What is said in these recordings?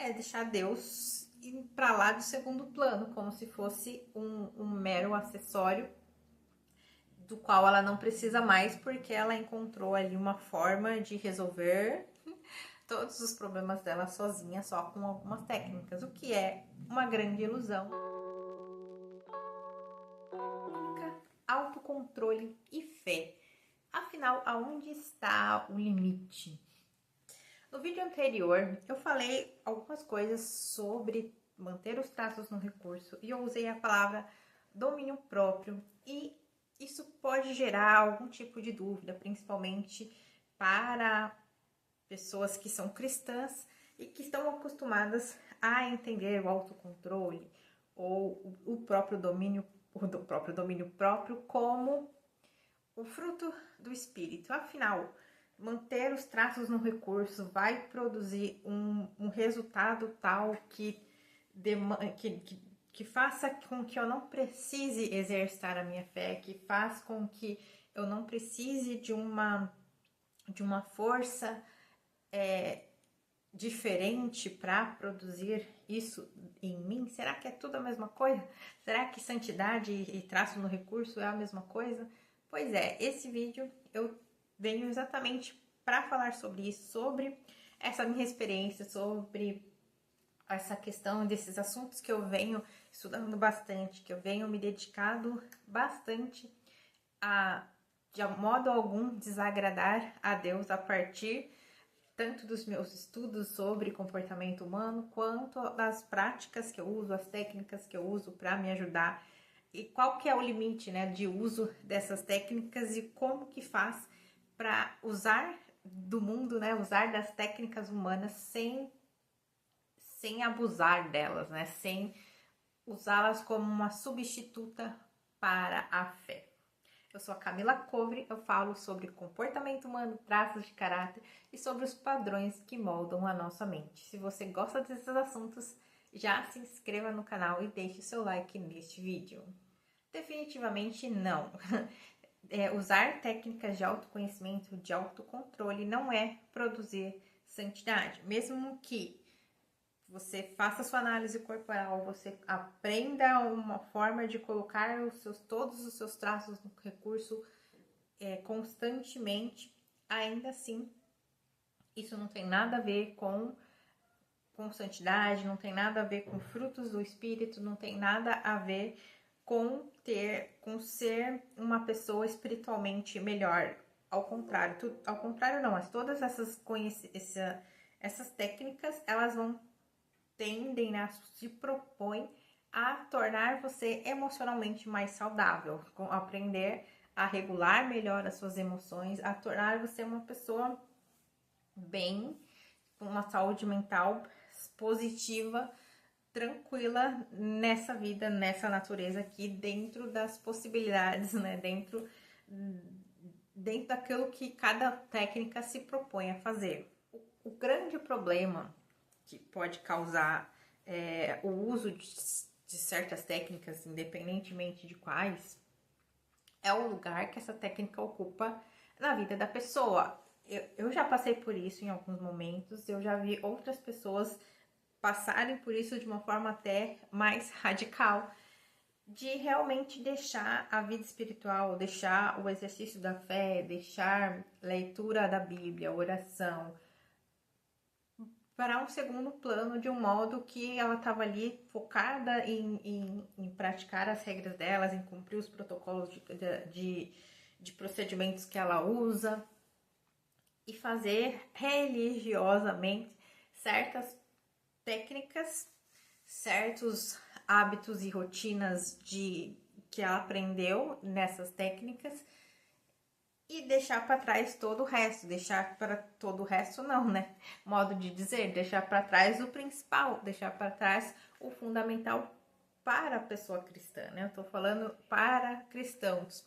é deixar Deus ir para lá do segundo plano, como se fosse um mero acessório do qual ela não precisa mais, porque ela encontrou ali uma forma de resolver todos os problemas dela sozinha, só com algumas técnicas, o que é uma grande ilusão. Autocontrole e fé. Afinal, aonde está o limite? No vídeo anterior, eu falei algumas coisas sobre manter os traços no recurso e eu usei a palavra domínio próprio, e isso pode gerar algum tipo de dúvida, principalmente para pessoas que são cristãs e que estão acostumadas a entender o autocontrole ou o próprio domínio próprio como o fruto do espírito. Afinal, manter os traços no recurso vai produzir um resultado tal que faça com que eu não precise exercitar a minha fé, que faz com que eu não precise de uma força diferente para produzir isso em mim? Será que é tudo a mesma coisa? Será que santidade e traço no recurso é a mesma coisa? Pois é, esse vídeo eu venho exatamente para falar sobre isso, sobre essa minha experiência, sobre essa questão desses assuntos que eu venho estudando bastante, que eu venho me dedicado bastante a, de modo algum, desagradar a Deus a partir tanto dos meus estudos sobre comportamento humano, quanto das práticas que eu uso, as técnicas que eu uso para me ajudar, e qual que é o limite, né, de uso dessas técnicas e como que faz para usar do mundo, né, usar das técnicas humanas sem abusar delas, né, sem usá-las como uma substituta para a fé. Eu sou a Camila Covre, eu falo sobre comportamento humano, traços de caráter e sobre os padrões que moldam a nossa mente. Se você gosta desses assuntos, já se inscreva no canal e deixe seu like neste vídeo. Definitivamente não. Usar técnicas de autoconhecimento, de autocontrole, não é produzir santidade. Mesmo que você faça sua análise corporal, você aprenda uma forma de colocar todos os seus traços no recurso constantemente, ainda assim, isso não tem nada a ver com santidade, não tem nada a ver com frutos do Espírito, não tem nada a ver com ser uma pessoa espiritualmente melhor. Ao contrário não, mas todas essas técnicas, elas tendem a se propõem a tornar você emocionalmente mais saudável, aprender a regular melhor as suas emoções, a tornar você uma pessoa bem, com uma saúde mental positiva, tranquila nessa vida, nessa natureza aqui, dentro das possibilidades, né? Dentro daquilo que cada técnica se propõe a fazer. O grande problema que pode causar o uso de certas técnicas, independentemente de quais, é o lugar que essa técnica ocupa na vida da pessoa. Eu já passei por isso em alguns momentos, eu já vi outras pessoas passarem por isso de uma forma até mais radical, de realmente deixar a vida espiritual, deixar o exercício da fé, deixar leitura da Bíblia, oração, para um segundo plano, de um modo que ela estava ali focada em praticar as regras delas, em cumprir os protocolos de procedimentos que ela usa e fazer religiosamente certas técnicas, certos hábitos e rotinas que ela aprendeu nessas técnicas, e deixar para trás todo o resto, deixar para todo o resto não, né? Modo de dizer, deixar para trás o principal, deixar para trás o fundamental para a pessoa cristã, né? Eu tô falando para cristãos.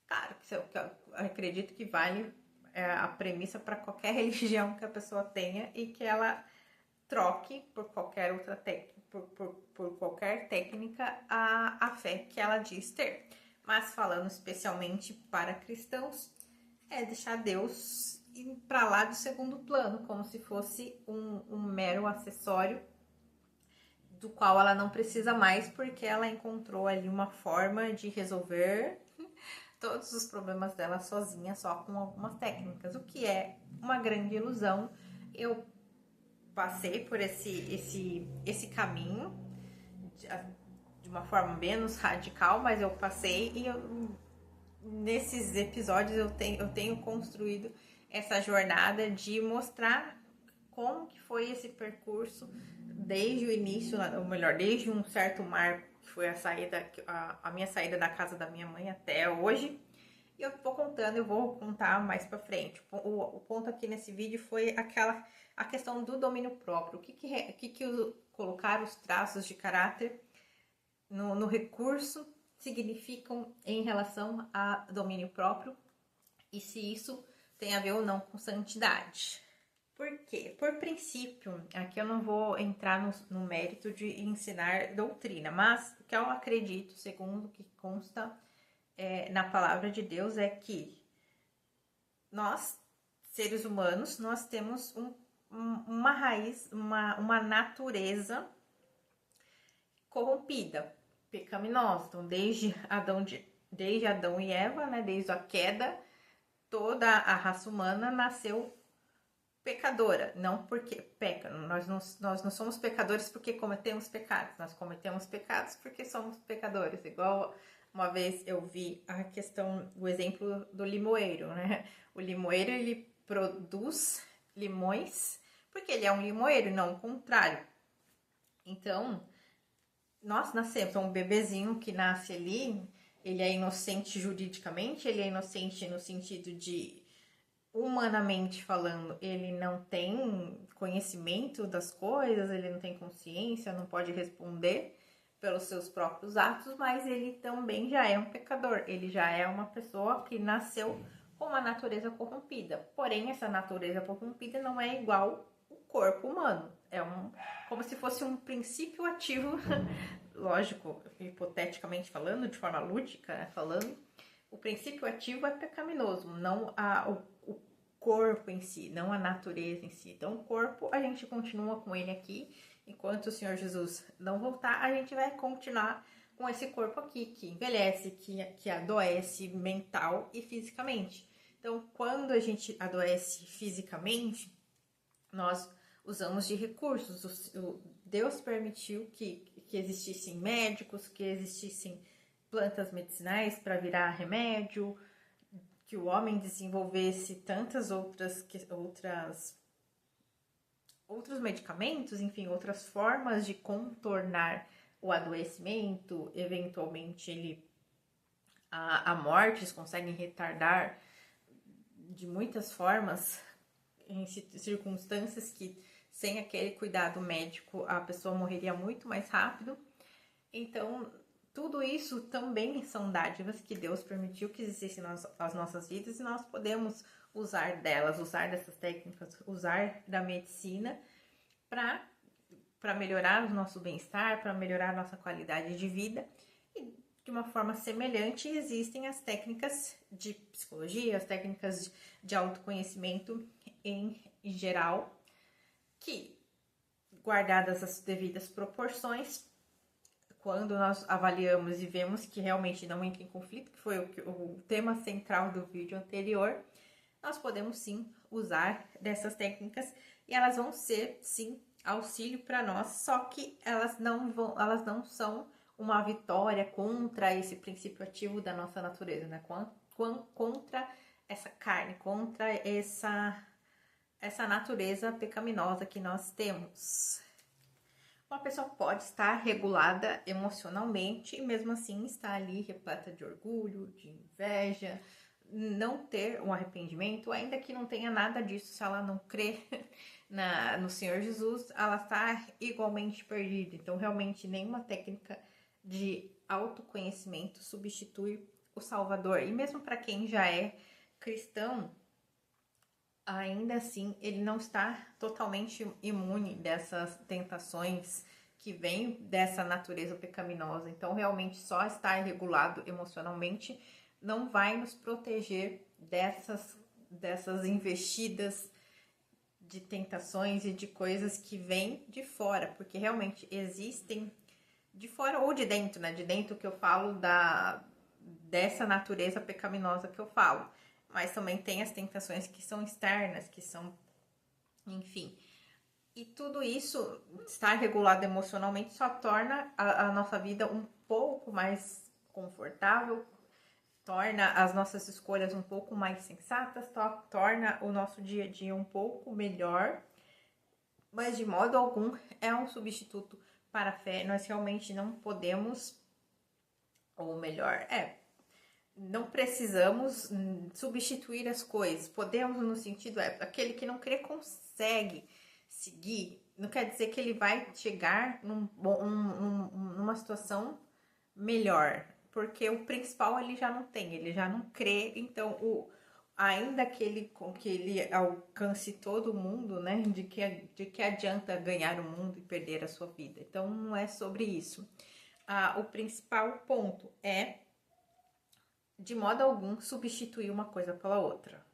Claro que eu acredito que vale a premissa para qualquer religião que a pessoa tenha e que ela troque por qualquer outra técnica, por qualquer técnica a fé que ela diz ter. Mas falando especialmente para cristãos, é deixar Deus para lá do segundo plano, como se fosse um mero acessório do qual ela não precisa mais, porque ela encontrou ali uma forma de resolver todos os problemas dela sozinha, só com algumas técnicas, o que é uma grande ilusão. Eu passei por esse caminho de uma forma menos radical, mas eu passei e nesses episódios eu tenho construído essa jornada de mostrar como que foi esse percurso desde o início, ou melhor, desde um certo marco, que foi a minha saída da casa da minha mãe até hoje. E eu vou contar mais pra frente. O ponto aqui nesse vídeo foi a questão do domínio próprio. O que colocar os traços de caráter no recurso significam em relação a domínio próprio e se isso tem a ver ou não com santidade. Por quê? Por princípio, aqui eu não vou entrar no mérito de ensinar doutrina, mas o que eu acredito, segundo o que consta na palavra de Deus, é que nós, seres humanos, nós temos uma raiz, uma natureza corrompida, pecaminosa. Então, desde Adão e Eva, né, desde a queda, toda a raça humana nasceu pecadora, não porque peca. Nós não somos pecadores porque cometemos pecados, nós cometemos pecados porque somos pecadores. Igual uma vez eu vi o exemplo do limoeiro, né? O limoeiro, ele produz limões porque ele é um limoeiro, não o contrário. Então, nós nascemos, um bebezinho que nasce ali, ele é inocente juridicamente, ele é inocente no sentido de, humanamente falando, ele não tem conhecimento das coisas, ele não tem consciência, não pode responder pelos seus próprios atos, mas ele também já é um pecador, ele já é uma pessoa que nasceu com uma natureza corrompida. Porém, essa natureza corrompida não é igual o corpo humano, como se fosse um princípio ativo, lógico, hipoteticamente falando, de forma lúdica, né, falando, o princípio ativo é pecaminoso, não o corpo em si, não a natureza em si. Então, o corpo, a gente continua com ele aqui. Enquanto o Senhor Jesus não voltar, a gente vai continuar com esse corpo aqui, que envelhece, que adoece mental e fisicamente. Então, quando a gente adoece fisicamente, nós usamos de recursos. Deus permitiu que existissem médicos, que existissem plantas medicinais para virar remédio, que o homem desenvolvesse tantas outros medicamentos, enfim, outras formas de contornar o adoecimento. Eventualmente a morte conseguem retardar de muitas formas, em circunstâncias que sem aquele cuidado médico a pessoa morreria muito mais rápido. Então, tudo isso também são dádivas que Deus permitiu que existissem nas nossas vidas e nós podemos usar delas, usar dessas técnicas, usar da medicina para melhorar o nosso bem-estar, para melhorar a nossa qualidade de vida. E de uma forma semelhante existem as técnicas de psicologia, as técnicas de autoconhecimento em geral, que, guardadas as devidas proporções, quando nós avaliamos e vemos que realmente não entra em conflito, que foi o tema central do vídeo anterior, nós podemos sim usar dessas técnicas e elas vão ser sim auxílio para nós, só que elas não são uma vitória contra esse princípio ativo da nossa natureza, né? Contra essa carne, contra essa natureza pecaminosa que nós temos. Uma pessoa pode estar regulada emocionalmente e mesmo assim estar ali repleta de orgulho, de inveja, não ter um arrependimento, ainda que não tenha nada disso. Se ela não crê no Senhor Jesus, ela está igualmente perdida. Então, realmente, nenhuma técnica de autoconhecimento substitui o Salvador. E mesmo para quem já é cristão, ainda assim, ele não está totalmente imune dessas tentações que vêm dessa natureza pecaminosa. Então, realmente, só estar regulado emocionalmente não vai nos proteger dessas investidas de tentações e de coisas que vêm de fora, porque realmente existem de fora ou de dentro, né? De dentro que eu falo dessa natureza pecaminosa que eu falo, mas também tem as tentações que são externas, que são, enfim. E tudo isso, estar regulado emocionalmente, só torna a nossa vida um pouco mais confortável, torna as nossas escolhas um pouco mais sensatas, torna o nosso dia a dia um pouco melhor, mas de modo algum é um substituto para a fé. Nós realmente não podemos, ou melhor, não precisamos substituir as coisas. Podemos, no sentido, aquele que não crê consegue seguir. Não quer dizer que ele vai chegar numa situação melhor, porque o principal ele já não tem, ele já não crê. Então, ainda que ele alcance todo mundo, né? De que adianta ganhar o mundo e perder a sua vida? Então, não é sobre isso. O principal ponto é, de modo algum, substituir uma coisa pela outra.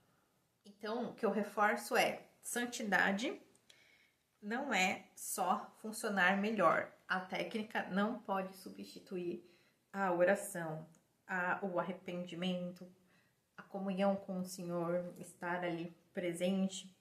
Então, o que eu reforço é: santidade não é só funcionar melhor. A técnica não pode substituir a oração, o arrependimento, a comunhão com o Senhor, estar ali presente.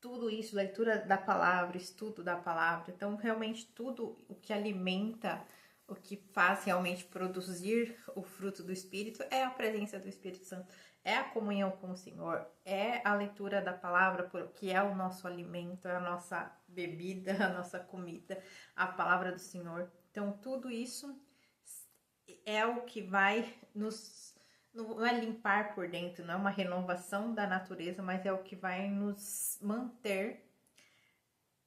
Tudo isso, leitura da palavra, estudo da palavra. Então, realmente, tudo o que alimenta, o que faz realmente produzir o fruto do Espírito é a presença do Espírito Santo, é a comunhão com o Senhor, é a leitura da palavra, que é o nosso alimento, é a nossa bebida, a nossa comida, a palavra do Senhor. Então, tudo isso é o que vai não é limpar por dentro, não é uma renovação da natureza, mas é o que vai nos manter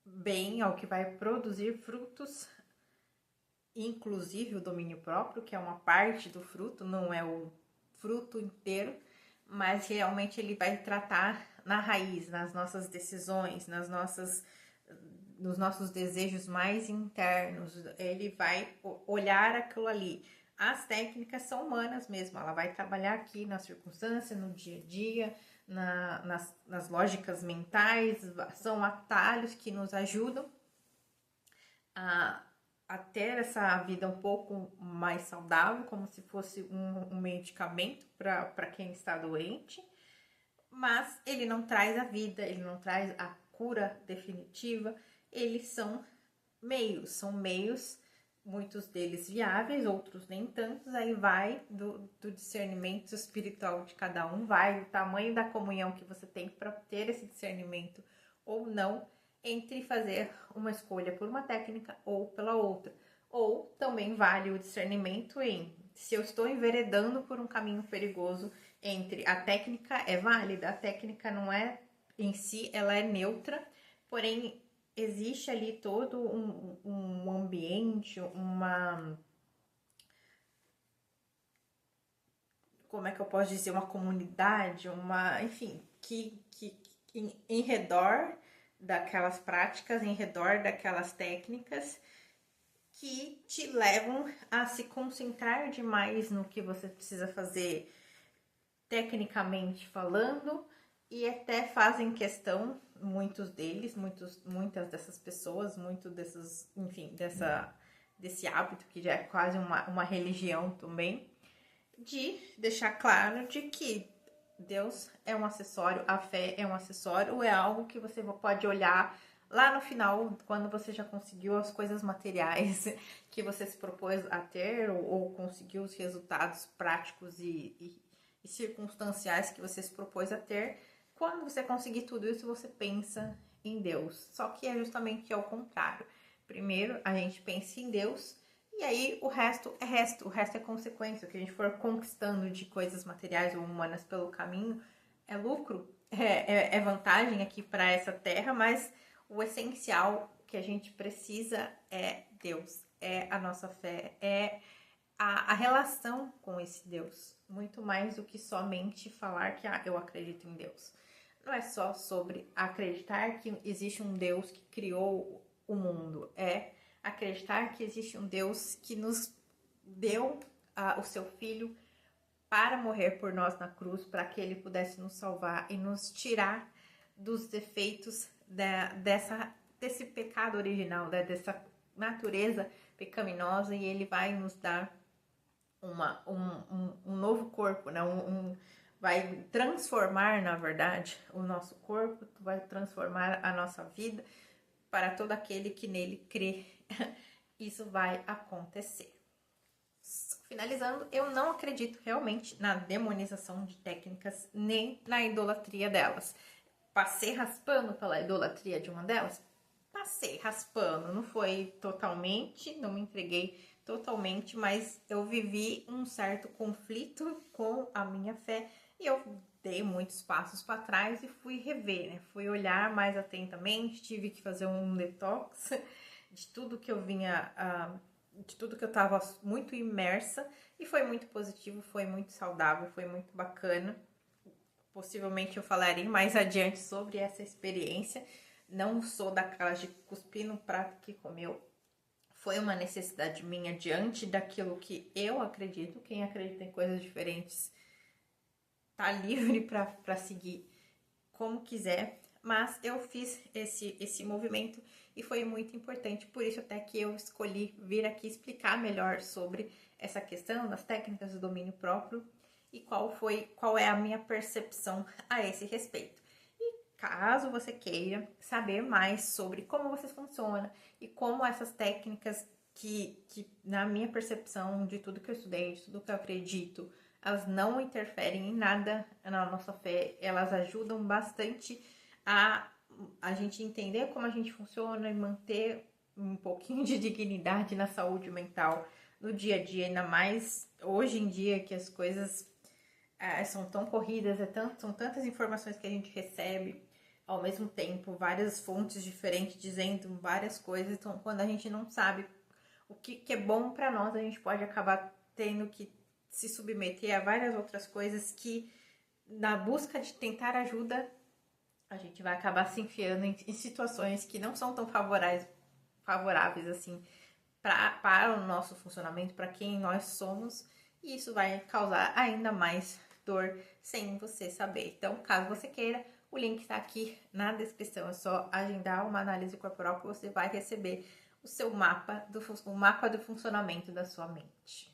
bem, é o que vai produzir frutos, inclusive o domínio próprio, que é uma parte do fruto, não é o fruto inteiro, mas realmente ele vai tratar na raiz, nas nossas decisões, nos nossos desejos mais internos. Ele vai olhar aquilo ali. As técnicas são humanas mesmo, ela vai trabalhar aqui na circunstância, no dia a dia, nas lógicas mentais, são atalhos que nos ajudam a ter essa vida um pouco mais saudável, como se fosse um medicamento para quem está doente, mas ele não traz a vida, ele não traz a cura definitiva, eles são meios, muitos deles viáveis, outros nem tantos. Aí vai do discernimento espiritual de cada um, vai do tamanho da comunhão que você tem para ter esse discernimento ou não, entre fazer uma escolha por uma técnica ou pela outra. Ou também vale o discernimento em, se eu estou enveredando por um caminho perigoso, entre a técnica é válida, a técnica não é em si, ela é neutra, porém existe ali todo um ambiente, como é que eu posso dizer, uma comunidade, enfim, que em redor daquelas práticas, em redor daquelas técnicas, que te levam a se concentrar demais no que você precisa fazer tecnicamente falando, e até fazem questão, muitos deles, muitas dessas pessoas, enfim, desse hábito que já é quase uma religião também, de deixar claro de que Deus é um acessório, a fé é um acessório, ou é algo que você pode olhar lá no final, quando você já conseguiu as coisas materiais que você se propôs a ter, ou conseguiu os resultados práticos e circunstanciais que você se propôs a ter. Quando você conseguir tudo isso, você pensa em Deus. Só que é justamente ao contrário. Primeiro, a gente pensa em Deus, e aí o resto é consequência. O que a gente for conquistando de coisas materiais ou humanas pelo caminho é lucro, é vantagem aqui para essa terra, mas o essencial que a gente precisa é Deus, é a nossa fé, é a relação com esse Deus, muito mais do que somente falar que eu acredito em Deus. Não é só sobre acreditar que existe um Deus que criou o mundo, é acreditar que existe um Deus que nos deu o seu Filho para morrer por nós na cruz, para que ele pudesse nos salvar e nos tirar dos efeitos desse pecado original, dessa natureza pecaminosa, e ele vai nos dar um novo corpo, né? Vai transformar, na verdade, o nosso corpo, vai transformar a nossa vida para todo aquele que nele crê. Isso vai acontecer. Finalizando, eu não acredito realmente na demonização de técnicas, nem na idolatria delas. Passei raspando pela idolatria de uma delas? Passei raspando, não foi totalmente, não me entreguei totalmente, mas eu vivi um certo conflito com a minha fé e eu dei muitos passos para trás e fui rever, né? Fui olhar mais atentamente, tive que fazer um detox de tudo que eu vinha, de tudo que eu estava muito imersa, e foi muito positivo, foi muito saudável, foi muito bacana. Possivelmente eu falarei mais adiante sobre essa experiência. Não sou daquelas de cuspir no prato que comeu. Foi uma necessidade minha diante daquilo que eu acredito. Quem acredita em coisas diferentes tá livre para seguir como quiser. Mas eu fiz esse movimento e foi muito importante. Por isso até que eu escolhi vir aqui explicar melhor sobre essa questão das técnicas do domínio próprio e qual é a minha percepção a esse respeito. E caso você queira saber mais sobre como você funciona e como essas técnicas que na minha percepção de tudo que eu estudei, de tudo que eu acredito, elas não interferem em nada na nossa fé, elas ajudam bastante a gente entender como a gente funciona e manter um pouquinho de dignidade na saúde mental no dia a dia, ainda mais hoje em dia que as coisas são tão corridas, são tantas informações que a gente recebe ao mesmo tempo, várias fontes diferentes dizendo várias coisas, então quando a gente não sabe o que é bom para nós, a gente pode acabar tendo que se submeter a várias outras coisas que, na busca de tentar ajuda, a gente vai acabar se enfiando em situações que não são tão favoráveis assim para o nosso funcionamento, para quem nós somos, e isso vai causar ainda mais dor sem você saber. Então, caso você queira, o link está aqui na descrição, é só agendar uma análise corporal que você vai receber o seu mapa do funcionamento da sua mente.